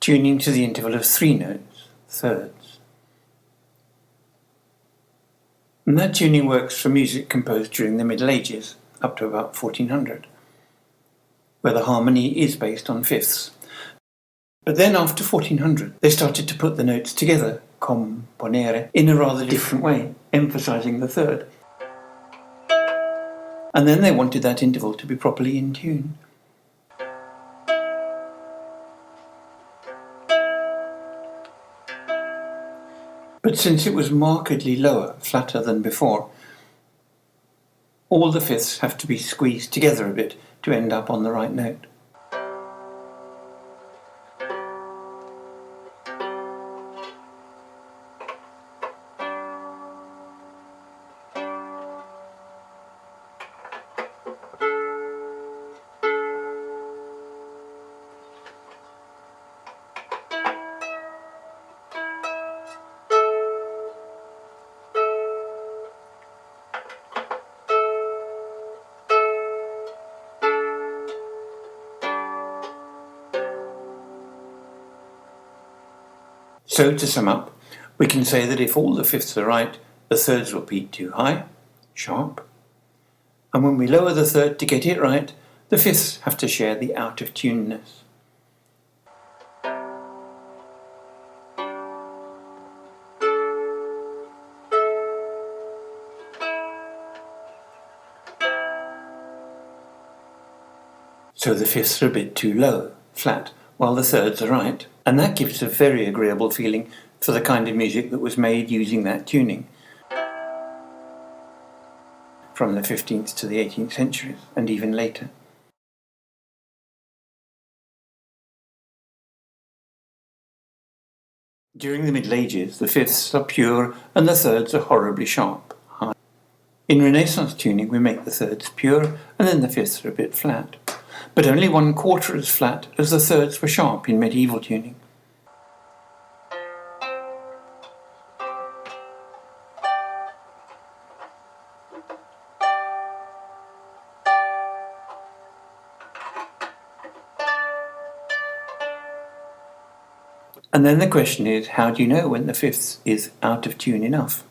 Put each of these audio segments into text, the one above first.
tuning to the interval of 3 notes, thirds. And that tuning works for music composed during the Middle Ages, up to about 1400, where the harmony is based on fifths. But then after 1400, they started to put the notes together, componere, in a rather different way, emphasizing the third. And then they wanted that interval to be properly in tune. But since it was markedly lower, flatter than before, all the fifths have to be squeezed together a bit to end up on the right note. So, to sum up, we can say that if all the fifths are right, the thirds will beat too high, sharp, and when we lower the third to get it right, the fifths have to share the out-of-tuneness. So the fifths are a bit too low, flat, while the thirds are right, and that gives a very agreeable feeling for the kind of music that was made using that tuning from the 15th to the 18th centuries, and even later. During the Middle Ages, the fifths are pure and the thirds are horribly sharp, high. In Renaissance tuning, we make the thirds pure and then the fifths are a bit flat, but only 1/4 as flat as the thirds were sharp in medieval tuning. And then the question is, how do you know when the fifths is out of tune enough?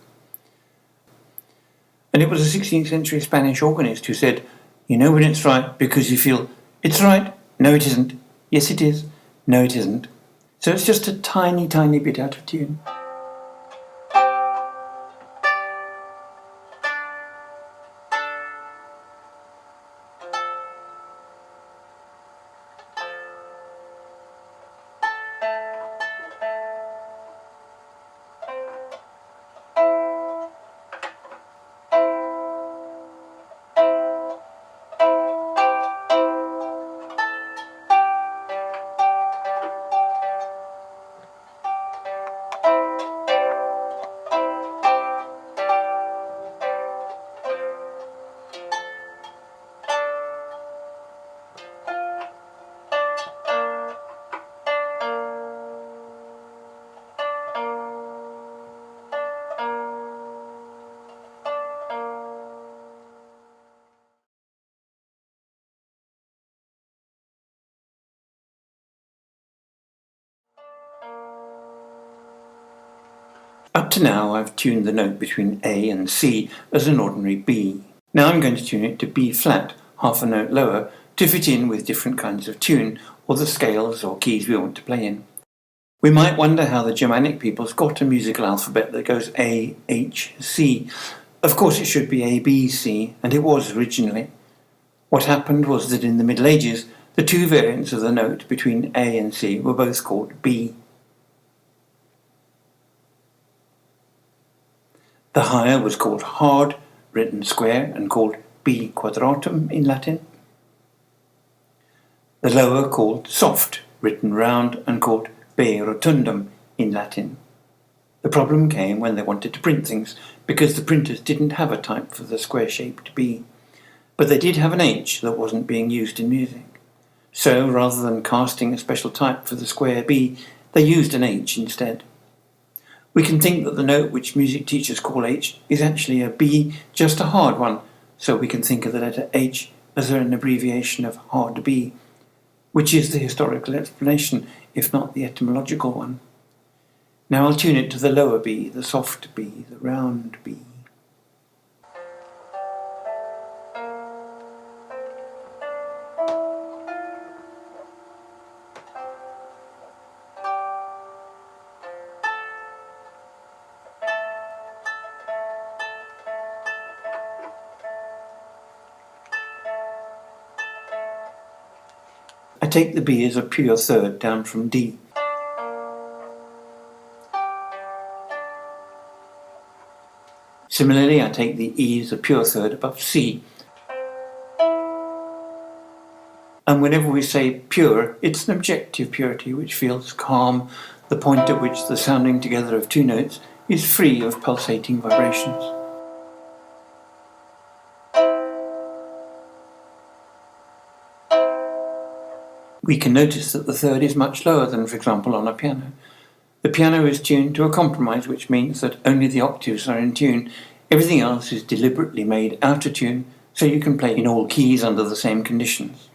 And it was a 16th century Spanish organist who said, "You know when it's right because you feel, it's right, no it isn't, yes it is, no it isn't." So it's just a tiny, tiny bit out of tune. Up to now I've tuned the note between A and C as an ordinary B. Now I'm going to tune it to B flat, half a note lower, to fit in with different kinds of tune, or the scales or keys we want to play in. We might wonder how the Germanic peoples got a musical alphabet that goes A, H, C. Of course it should be A, B, C, and it was originally. What happened was that in the Middle Ages, the two variants of the note between A and C were both called B. The higher was called hard, written square, and called B quadratum in Latin. The lower called soft, written round, and called B rotundum in Latin. The problem came when they wanted to print things, because the printers didn't have a type for the square-shaped B, but they did have an H that wasn't being used in music. So, rather than casting a special type for the square B, they used an H instead. We can think that the note which music teachers call H is actually a B, just a hard one, so we can think of the letter H as an abbreviation of hard B. which is the historical explanation, if not the etymological one. Now I'll tune it to the lower B, the soft B, the round B. I take the B as a pure third down from D. Similarly, I take the E as a pure third above C. And whenever we say pure, it's an objective purity which feels calm, the point at which the sounding together of two notes is free of pulsating vibrations. We can notice that the third is much lower than, for example, on a piano. The piano is tuned to a compromise, which means that only the octaves are in tune. Everything else is deliberately made out of tune, so you can play in all keys under the same conditions.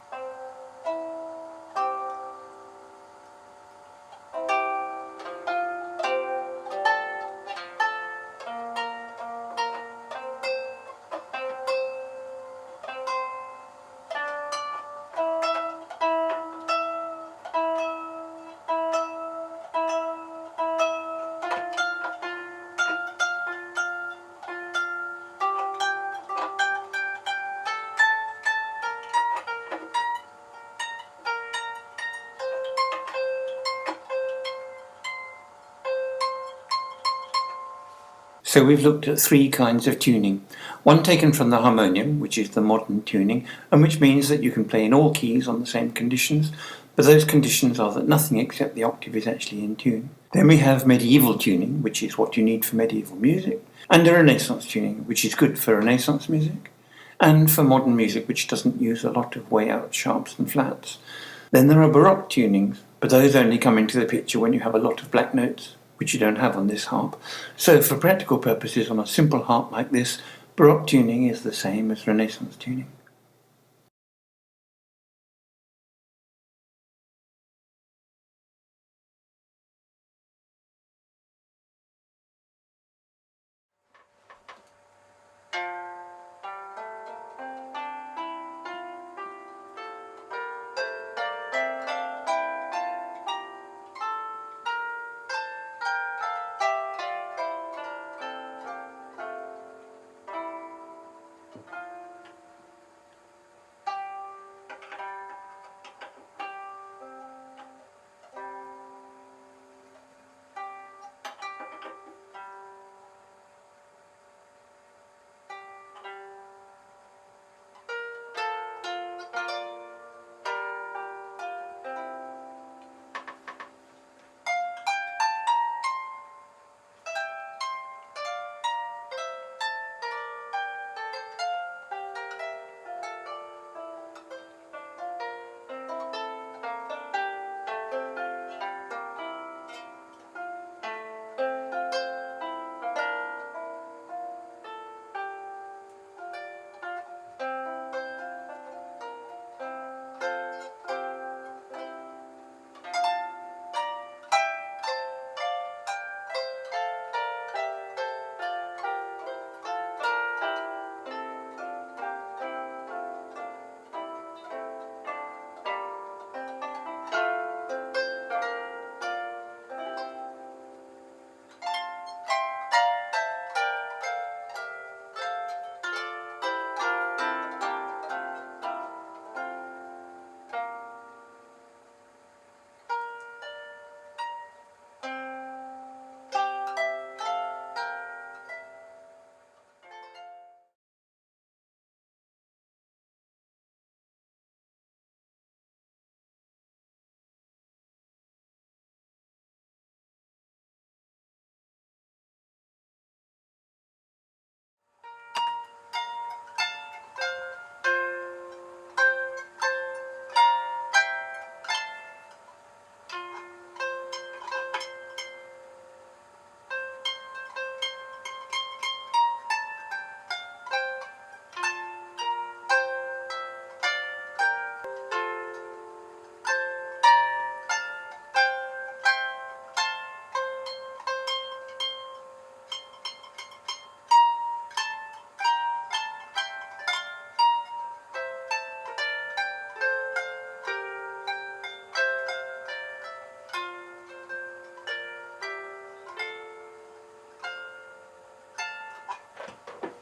So we've looked at three kinds of tuning. One taken from the harmonium, which is the modern tuning, and which means that you can play in all keys on the same conditions, but those conditions are that nothing except the octave is actually in tune. Then we have medieval tuning, which is what you need for medieval music, and a Renaissance tuning, which is good for Renaissance music, and for modern music, which doesn't use a lot of way out sharps and flats. Then there are Baroque tunings, but those only come into the picture when you have a lot of black notes, which you don't have on this harp. So for practical purposes on a simple harp like this, Baroque tuning is the same as Renaissance tuning.